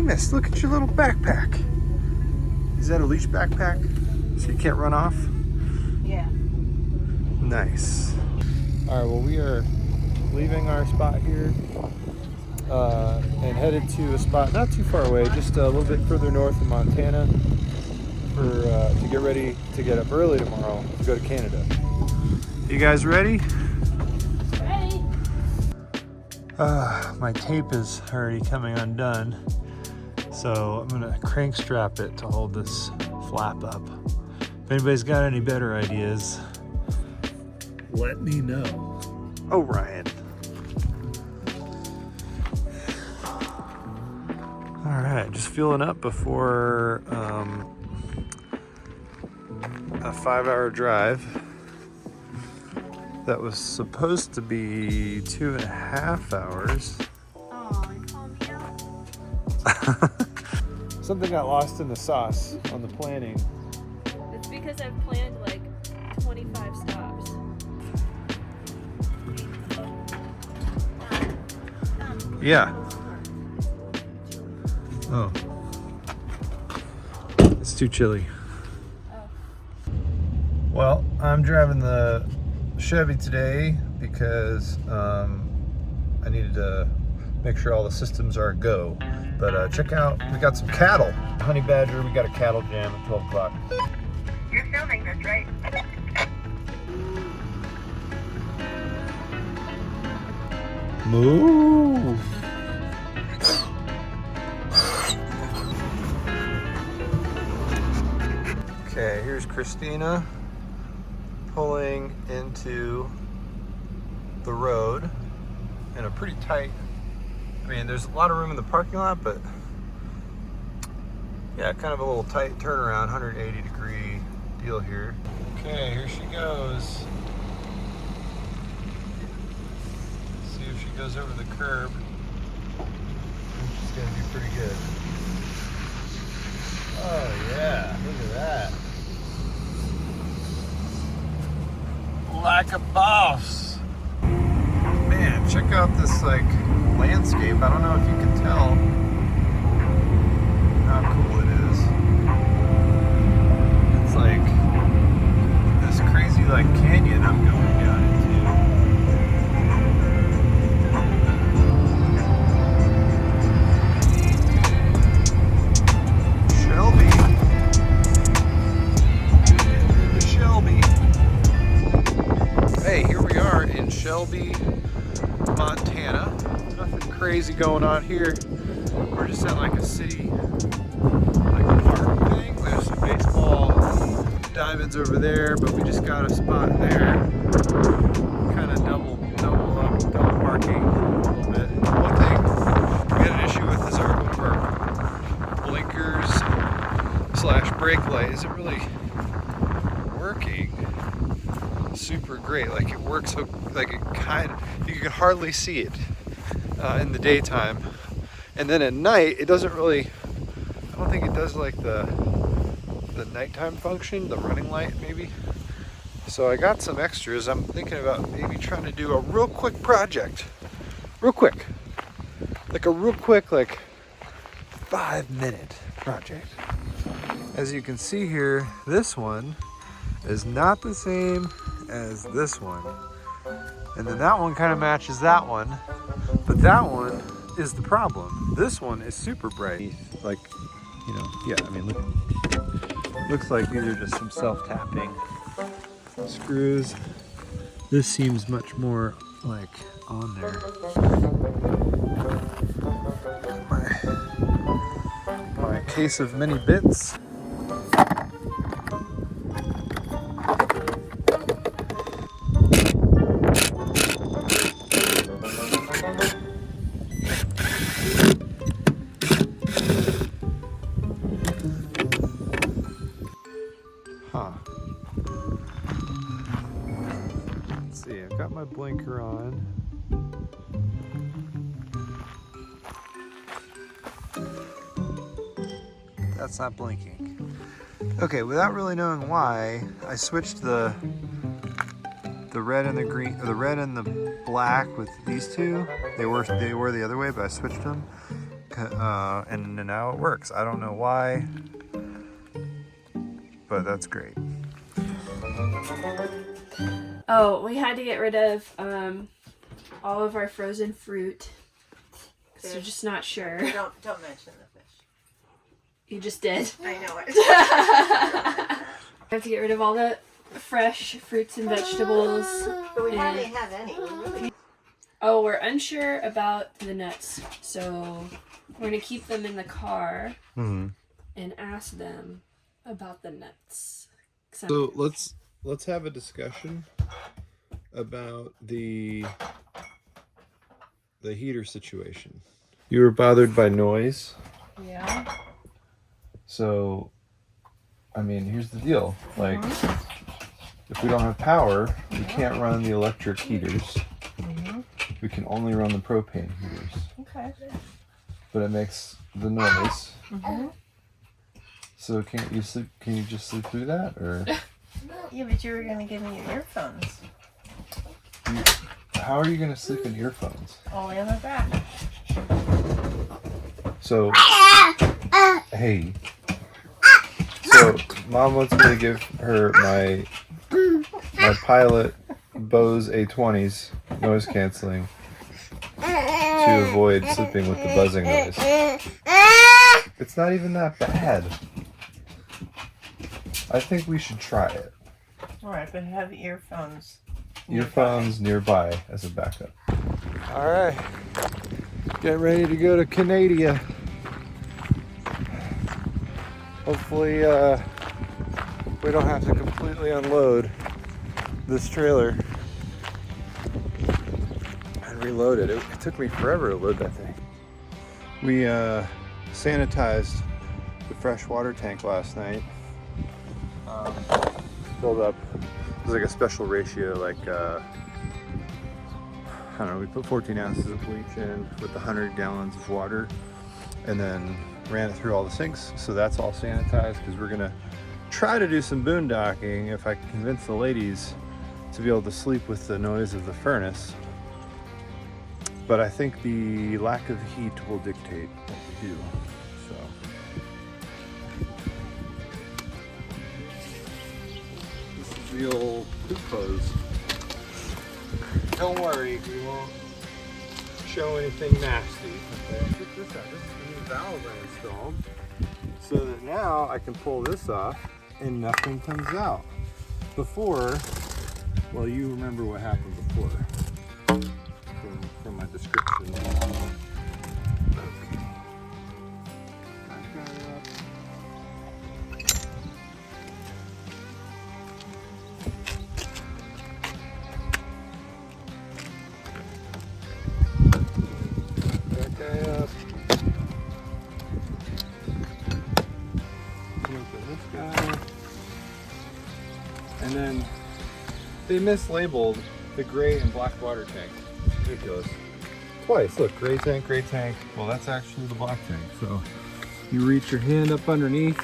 Amos, look at your little backpack. Is that a leash backpack? So you can't run off? Yeah. Nice. All right, well, we are leaving our spot here and headed to a spot not too far away, just a little bit further north in Montana to get ready to get up early tomorrow to go to Canada. You guys ready? Ready. My tape is already coming undone, so I'm gonna crank strap it to hold this flap up. If anybody's got any better ideas, let me know. Oh, Ryan. All right, just fueling up before a 5-hour drive that was supposed to be 2.5 hours. Oh, you called me out? Something got lost in the sauce on the planning. It's because I've planned like 25 stops. Yeah. Oh. It's too chilly. Oh. Well, I'm driving the Chevy today because I needed to make sure all the systems are a go. But check out, we got some cattle. Honey Badger, we got a cattle jam at 12 o'clock. You're filming this, right? Move. Okay, here's Christina pulling into the road in a pretty tight, I mean, there's a lot of room in the parking lot, but yeah, kind of a little tight turnaround, 180-degree deal here. Okay, here she goes. See if she goes over the curb. I think she's gonna do pretty good. Oh yeah, look at that. Like a boss. Man, check out this like landscape. I don't know if you can tell how cool it is. It's like this crazy like canyon I'm going down into. Shelby. Shelby. Hey, here we are in Shelby, Montana. Nothing crazy going on here. We're just at like a city, like park thing. There's some baseball diamonds over there, but we just got a spot there. Kind of double parking a little bit. One thing we got an issue with is one of our blinkers / brake light isn't really working super great. Like it works like it you can hardly see it in the daytime, and then at night it doesn't really, I don't think it does like the nighttime function, the running light maybe. So I got some extras. I'm thinking about maybe trying to do a real quick project, like a real quick like 5-minute project. As you can see here, this one is not the same as this one, and then that one kind of matches that one, but that one is the problem. This one is super bright, like, you know, yeah, I mean, looks like these are just some self-tapping screws. This seems much more like on there. My case of mini bits. Let's see, I've got my blinker on. That's not blinking. Okay, without really knowing why, I switched the red and the green, or the red and the black with these two. They were the other way, but I switched them and now it works. I don't know why, but that's great. Oh, we had to get rid of all of our frozen fruit. So we're just not sure. Don't mention the fish. You just did. I know it. I have to get rid of all the fresh fruits and vegetables. But we and- hardly have any. We really. Oh, we're unsure about the nuts, so we're gonna keep them in the car and ask them about the nuts. So let's have a discussion about the heater situation. You were bothered by noise. Yeah. So, I mean, here's the deal. Like, if we don't have power, we can't run the electric heaters. We can only run the propane heaters. Okay. But it makes the noise. So can't you sleep? Can you just sleep through that, or Yeah, but you were going to give me your earphones. how are you gonna sleep in earphones? Only on the back. So, hey. So, Mom wants me to give her my Pilot Bose A20s noise canceling to avoid sleeping with the buzzing noise. It's not even that bad. I think we should try it. Alright, but have earphones. Earphones nearby as a backup. All right, getting ready to go to Canada. Hopefully we don't have to completely unload this trailer and reload it. It took me forever to load that thing. We sanitized the fresh water tank last night. Filled up. It was like a special ratio, like I don't know, we put 14 ounces of bleach in with 100 gallons of water and then ran it through all the sinks. So that's all sanitized because we're gonna try to do some boondocking if I can convince the ladies to be able to sleep with the noise of the furnace. But I think the lack of heat will dictate what we do, so. The old poop hose. Don't worry, we won't show anything nasty. Okay, check this out. This is the new valve I installed. So that now I can pull this off and nothing comes out. Before, well, you remember what happened before from my description. Okay. Back that up. And then they mislabeled the gray and black water tank. Ridiculous. Twice. Look, gray tank. Well, that's actually the black tank. So you reach your hand up underneath.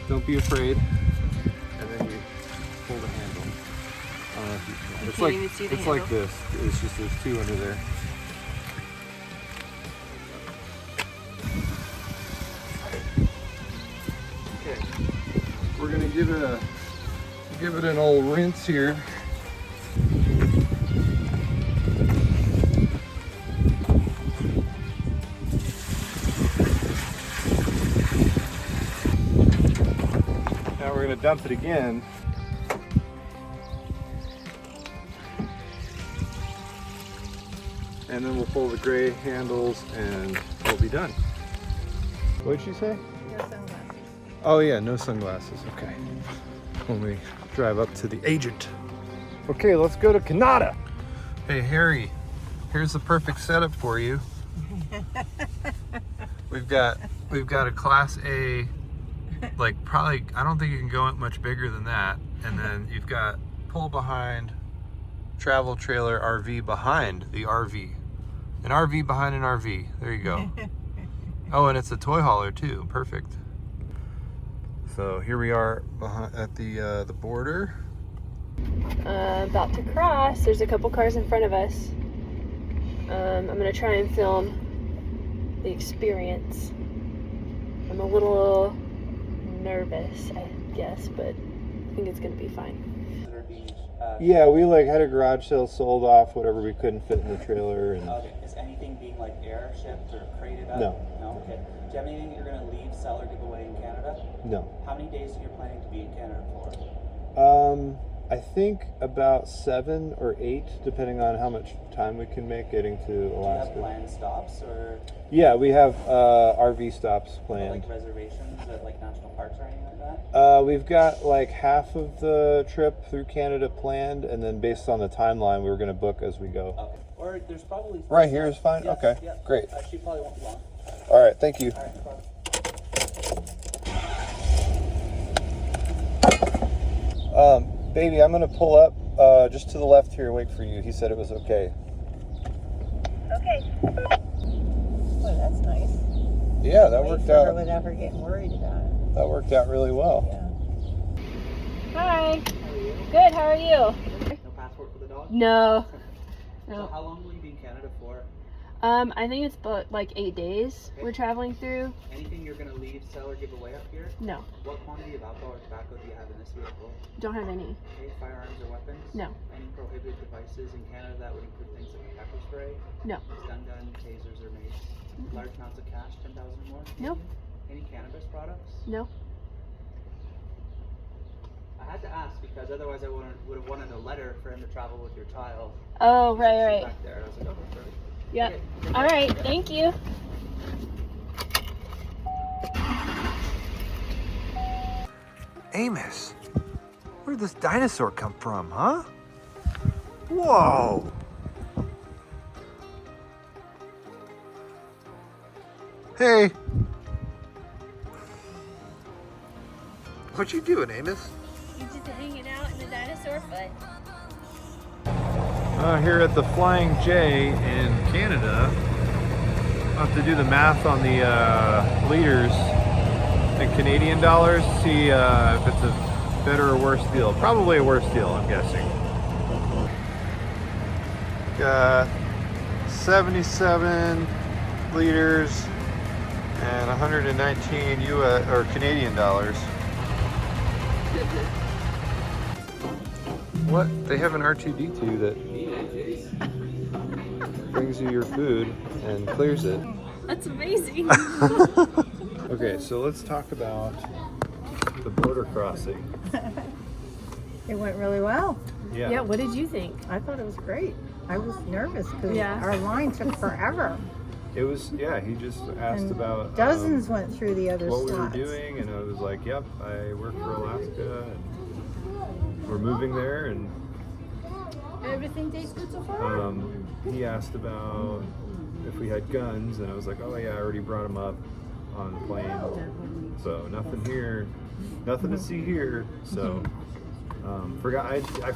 Don't be afraid. And then you pull the handle. I don't know if you can. It's can't even see the it's handle. like this. It's just there's two under there. Okay. We're gonna give it an old rinse here. Now we're gonna dump it again. And then we'll pull the gray handles and we'll be done. What did she say? No sunglasses. Oh yeah, no sunglasses, okay. When we drive up to the agent. Okay, let's go to Canada. Hey Harry, here's the perfect setup for you. We've got a Class A, like probably, I don't think you can go much bigger than that. And then you've got pull behind, travel trailer RV behind the RV. An RV behind an RV, there you go. Oh, and it's a toy hauler too, perfect. So here we are at the border. About to cross. There's a couple cars in front of us. I'm gonna try and film the experience. I'm a little nervous, I guess, but I think it's gonna be fine. Yeah, we like had a garage sale, sold off whatever we couldn't fit in the trailer, and Okay. Is anything being like air-shipped or crated up? No. No? Okay. Do you have anything that you're going to leave, sell, or give away in Canada? no. How many days are you planning to be in Canada for? I think about 7 or 8, depending on how much time we can make getting to Do you have Alaska. planned stops or Yeah, we have RV stops planned. like reservations at like national parks or anything like that? We've got like half of the trip through Canada planned, and then based on the timeline, we were going to book as we go. Okay. Or there's probably... Right here is fine? Yes, Okay, yeah. great. She probably won't be long. All right, thank you. All right, no problem. Baby, I'm going to pull up just to the left here and wait for you. He said it was okay. Okay. Boy, that's nice. Yeah, that Wait worked for her out. without her getting worried about it. That worked out really well. Yeah. Hi. Good, how are you? No passport for the dog? No. So No. how long will you be in Canada for? I think it's about like 8 days we're traveling through. Anything you're going to leave, sell, or give away up here? No, What quantity of alcohol or tobacco do you have in this vehicle? don't have any. Okay, firearms or weapons? No. Any prohibited devices in Canada that would include things like pepper spray? No. Stun gun, tasers, or mace? Large amounts of cash, 10,000 or more? Nope. Any cannabis products? No. I had to ask because otherwise I would have wanted a letter for him to travel with your child. Oh, right, She's right. Back there. I was like, oh, perfect. Yep. Okay. All right, thank you. Amos, where did this dinosaur come from, huh? Whoa! Hey! What you doing, Amos? You just hanging out in the dinosaur foot? Here at the Flying J in Canada, I'll have to do the math on the liters in Canadian dollars, see if it's a better or worse deal. Probably a worse deal, I'm guessing. Got 77 liters and 119 US or Canadian dollars. What? They have an R2D2 that brings you your food and clears it. That's amazing. Okay, so let's talk about the border crossing. It went really well. Yeah, what did you think? I thought it was great. I was nervous because Yeah. our line took forever. It was, yeah, he just asked And about dozens went through the other what we were slots. doing, and I was like, yep, I work for Alaska, and we're moving there, and Everything tastes good so far? he asked about if we had guns, and I was like, oh yeah, I already brought them up on the plane, so nothing here, nothing to see here, so I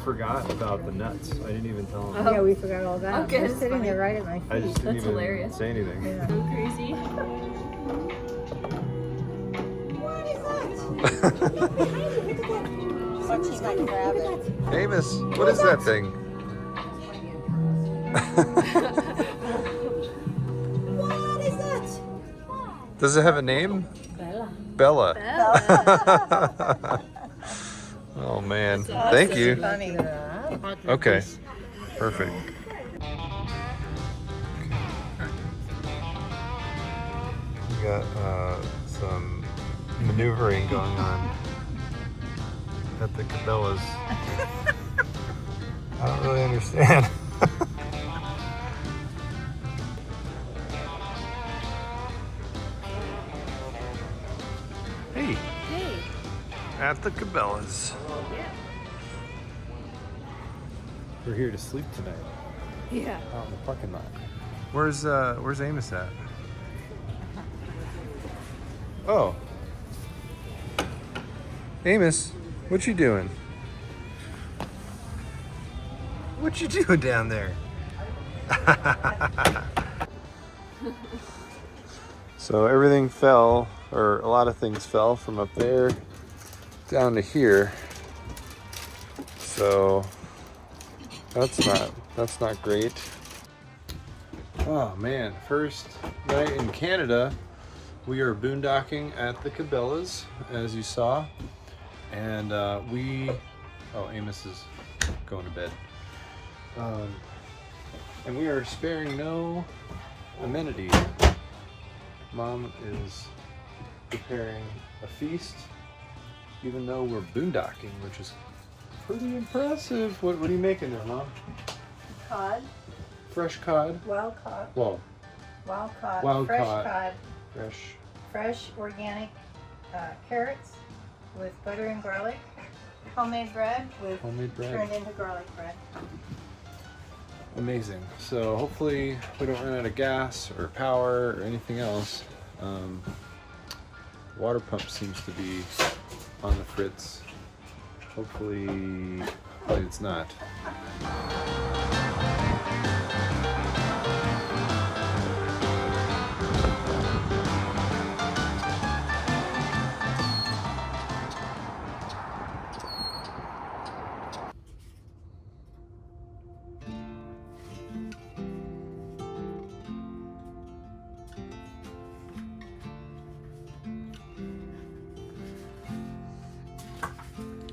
forgot about the nuts. I didn't even tell him. Yeah, we forgot all that. Okay, They're that's sitting funny. there right at my feet. I just didn't That's even hilarious. say anything. Yeah. So crazy. Watching like grab it. Amos, what is that thing? What is that? Does it have a name? Bella. Bella. Oh man, thank you. Funny. Okay, perfect. We got some maneuvering going on at the Cabela's. I don't really understand. Hey, Hey. at the Cabela's. We're here to sleep tonight. Yeah. Out in the parking lot. Where's Amos at? Oh. Amos, what you doing? What you doing down there? So everything fell, or a lot of things fell from up there down to here. So that's not great. Oh man, first night in Canada. We are boondocking at the Cabela's, as you saw. And oh, Amos is going to bed. And we are sparing no amenities. Mom is preparing a feast, even though we're boondocking, which is pretty impressive. What are you making there, Mom? Cod, Fresh cod. wild cod, Whoa, wild cod, Wild fresh cod. cod, fresh. fresh organic carrots with butter and garlic, homemade bread with Homemade bread. turned into garlic bread. Amazing. So hopefully we don't run out of gas or power or anything else. Water pump seems to be on the fritz. Hopefully it's not.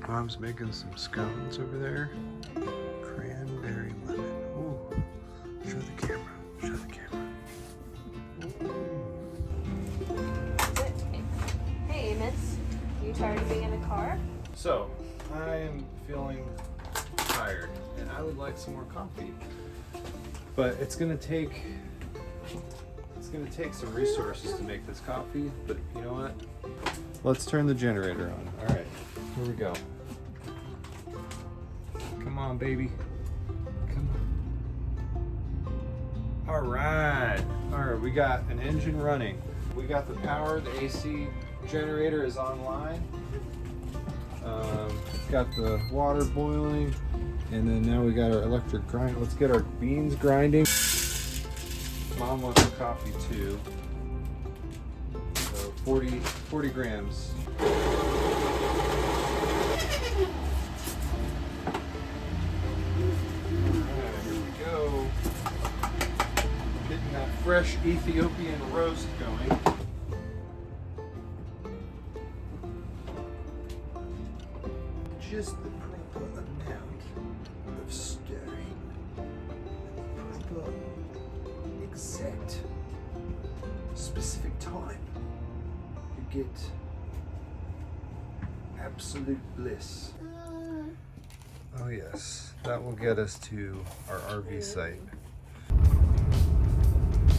Mom's making some scones over there. Cranberry lemon. Ooh. Show the camera. Show the camera. Hey, Amos. You tired of being in the car? So, I am feeling tired and I would like some more coffee. But it's gonna take some resources to make this coffee, but you know what? Let's turn the generator on. Alright, here we go. Come on, baby. Come on. Alright, we got an engine running. We got the power, the AC generator is online. Got the water boiling, and then now we got our electric grind. Let's get our beans grinding. Mom wants a coffee too. So 40 grams. Getting that fresh Ethiopian roast going. Just the proper amount of stirring, proper, exact, specific time. You get absolute bliss. Oh yes, that will get us to our RV site.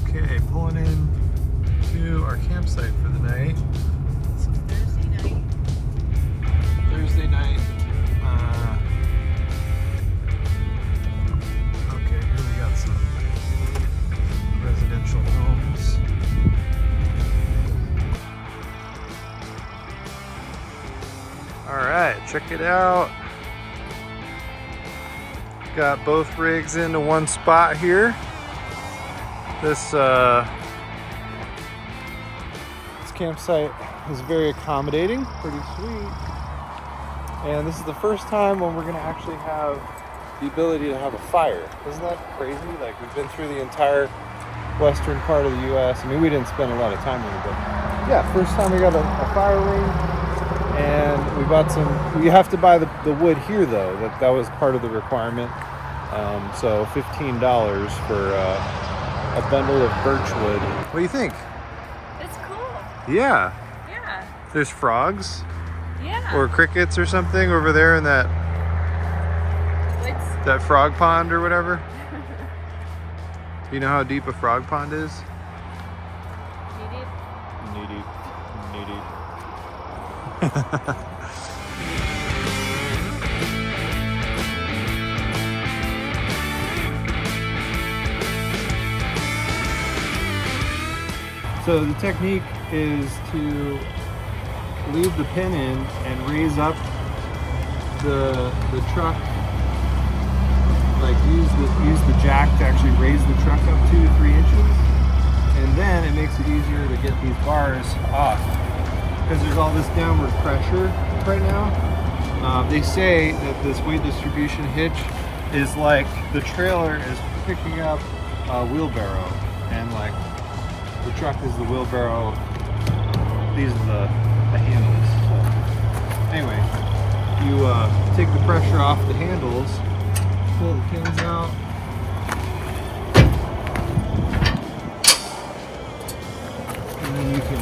Okay, pulling in to our campsite for the night. It's Thursday night. Thursday night. Okay, here we got some residential homes. All right, check it out. Got both rigs into one spot here. This campsite is very accommodating, pretty sweet. And this is the first time when we're gonna actually have the ability to have a fire. Isn't that crazy? Like, we've been through the entire western part of the US. I mean, we didn't spend a lot of time here, but yeah, first time we got a fire ring. And we bought some, we have to buy the wood here though. That was part of the requirement. So $15 for a bundle of birch wood. What do you think? It's cool. Yeah. Yeah. There's frogs Yeah. or crickets or something over there in that What's frog pond or whatever. Do you know how deep a frog pond is? needed? Knee deep. Knee deep. So the technique is to leave the pin in and raise up the truck, like use the jack to actually raise the truck up 2 to 3 inches, and then it makes it easier to get these bars off because there's all this downward pressure right now. They say that this weight distribution hitch is like the trailer is picking up a wheelbarrow. and like the truck is the wheelbarrow. These are the handles. So anyway, you take the pressure off the handles, pull the pins out. And then you can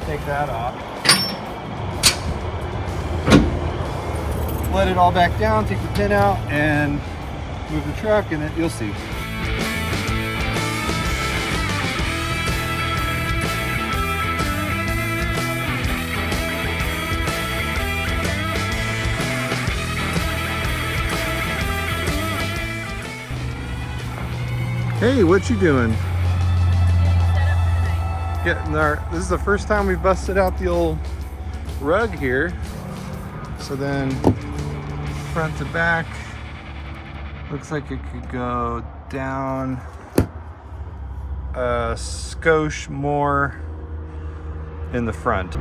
take that off. Let it all back down, take the pin out, and move the truck, and then you'll see. Hey, what you doing? This is the first time we've busted out the old rug here. So then front to back, looks like it could go down a skosh more in the front.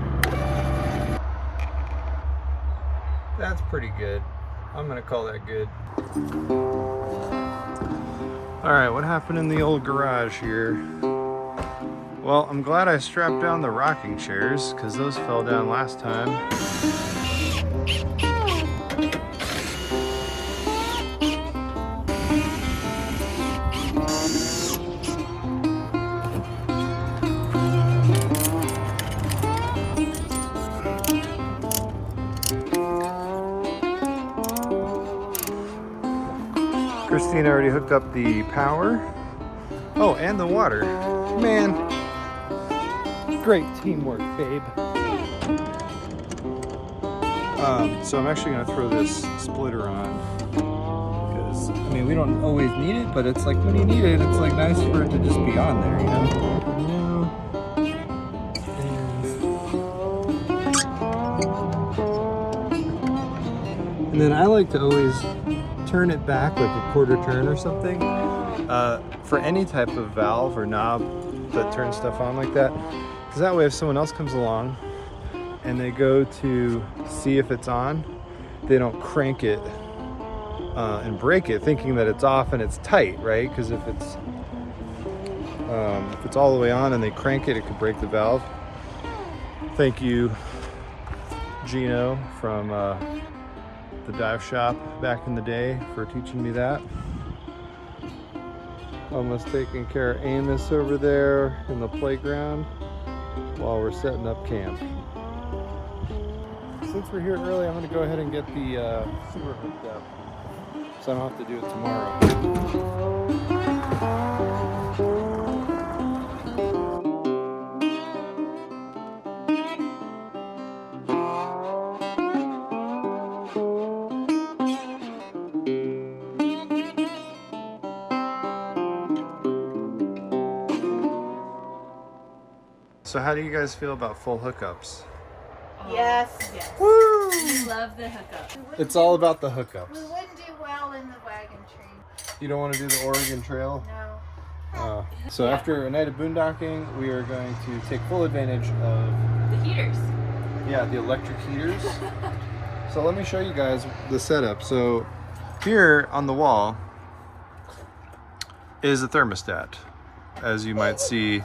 That's pretty good. I'm gonna call that good. All right, what happened in the old garage here? Well, I'm glad I strapped down the rocking chairs because those fell down last time. Christine already hooked up the power. Oh, and the water. Man, great teamwork, babe. So I'm actually gonna throw this splitter on because, I mean, we don't always need it, but it's like when you need it, it's like nice for it to just be on there, you know? And then I like to always turn it back like a quarter turn or something for any type of valve or knob that turns stuff on like that, because that way if someone else comes along and they go to see if it's on, they don't crank it and break it thinking that it's off and it's tight, right? Because if it's all the way on and they crank it, it could break the valve. Thank you, Gino from the dive shop back in the day, for teaching me that. Almost taking care of Amos over there in the playground while we're setting up camp. Since we're here early, I'm going to go ahead and get the sewer hooked up so I don't have to do it tomorrow. So how do you guys feel about full hookups? Yes. Yes. Woo! We love the hookup. It's all about the hookups. We wouldn't do well in the wagon train. You don't want to do the Oregon Trail? No. So after a night of boondocking, we are going to take full advantage of The heaters. the electric heaters. So let me show you guys the setup. So here on the wall is a thermostat, as you might see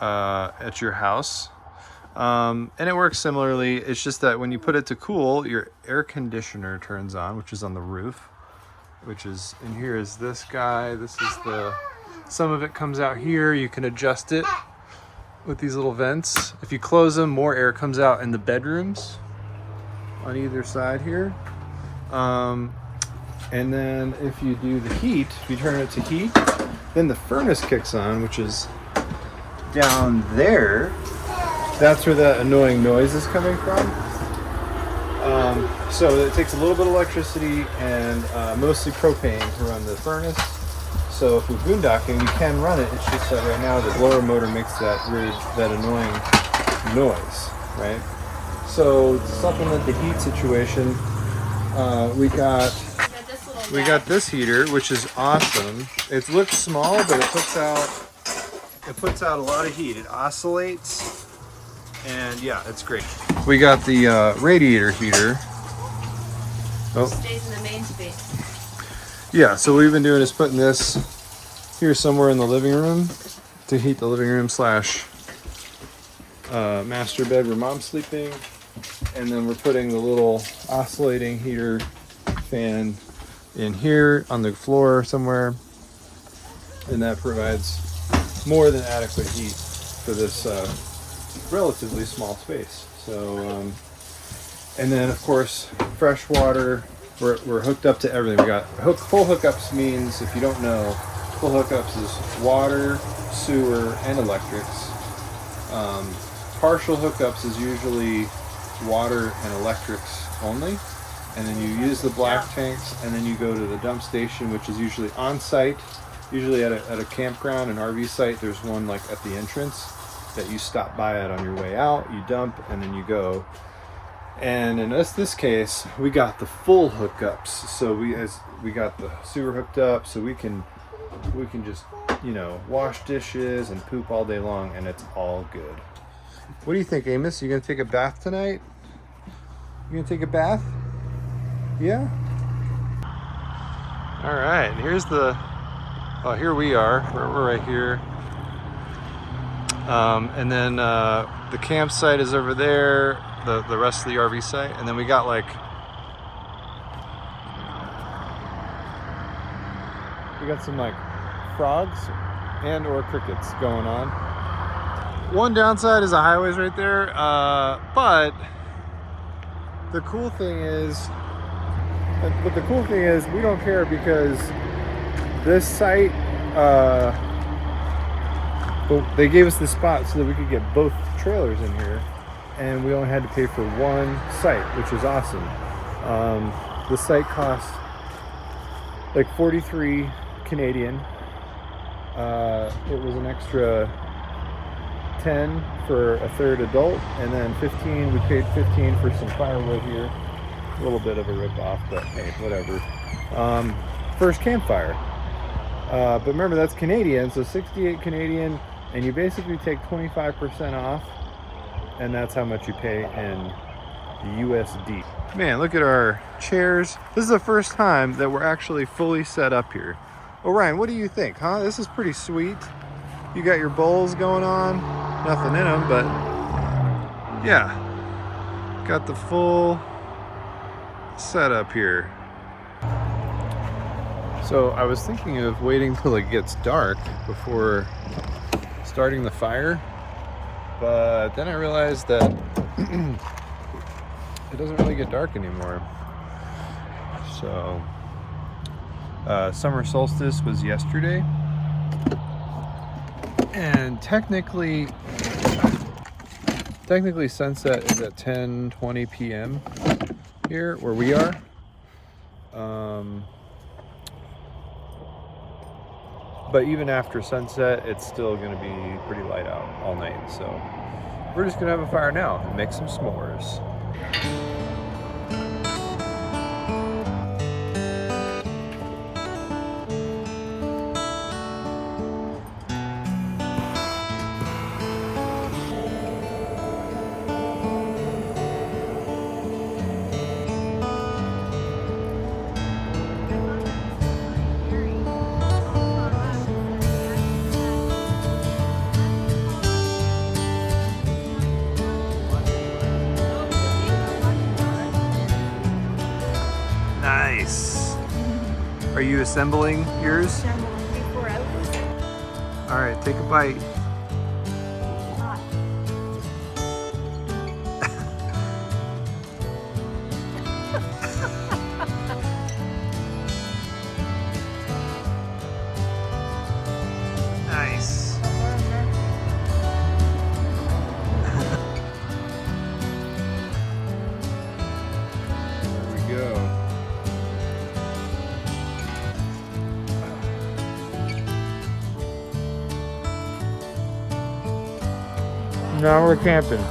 at your house. And it works similarly. It's just that when you put it to cool, your air conditioner turns on, which is on the roof, which is, and here is this guy. This is some of it comes out here. You can adjust it with these little vents. If you close them, more air comes out in the bedrooms on either side here. And then if you do the heat, if you turn it to heat, then the furnace kicks on, which is down there. That's where that annoying noise is coming from. So it takes a little bit of electricity and mostly propane to run the furnace. So if we're boondocking, we can run it. It's just that right now the blower motor makes that annoying noise, right? So to supplement the heat situation, we got this heater, which is awesome. It looks small, but it puts out a lot of heat. It oscillates, and yeah, it's great. We got the radiator heater. Stays in the main space. Yeah, so what we've been doing is putting this here somewhere in the living room to heat the living room slash master bed where mom's sleeping. And then we're putting the little oscillating heater fan in here on the floor somewhere. And that provides more than adequate heat for this relatively small space. So, and then of course, fresh water. We're hooked up to everything. We got full hookups means, if you don't know, full hookups is water, sewer, and electrics. Partial hookups is usually water and electrics only. And then you use the black tanks, and then you go to the dump station, which is usually on site. Usually at a campground, an RV site, there's one like at the entrance that you stop by at on your way out. You dump, and then you go. And in this case, we got the full hookups. So we got the sewer hooked up, so we can just, you know, wash dishes and poop all day long, and it's all good. What do you think, Amos? You gonna take a bath tonight? You gonna take a bath? Yeah. All right. Here's the. Oh, here we are. We're right here. And then the campsite is over there. The rest of the RV site, and then we got like some like frogs and or crickets going on. One downside is the highway's right there, but the cool thing is we don't care, because this site they gave us the spot so that we could get both trailers in here. And we only had to pay for one site, which is awesome. The site cost like 43 Canadian. It was an extra 10 for a third adult, and then 15, we paid 15 for some firewood here. A little bit of a rip-off, but hey, whatever. First campfire. But remember, that's Canadian, so 68 Canadian, and you basically take 25% off. And that's how much you pay in USD. Man, look at our chairs. This is the first time that we're actually fully set up here. Oh, Ryan, what do you think, huh? This is pretty sweet. You got your bowls going on. Nothing in them, but yeah. Got the full setup here. So I was thinking of waiting till it gets dark before starting the fire. But then I realized that it doesn't really get dark anymore. So, summer solstice was yesterday. And technically sunset is at 10:20 p.m. here where we are. But even after sunset, it's still going to be pretty light out all night. So we're just going to have a fire now and make some s'mores. Nice. Are you assembling yours? All right, take a bite. Nice. There we go. Now we're camping.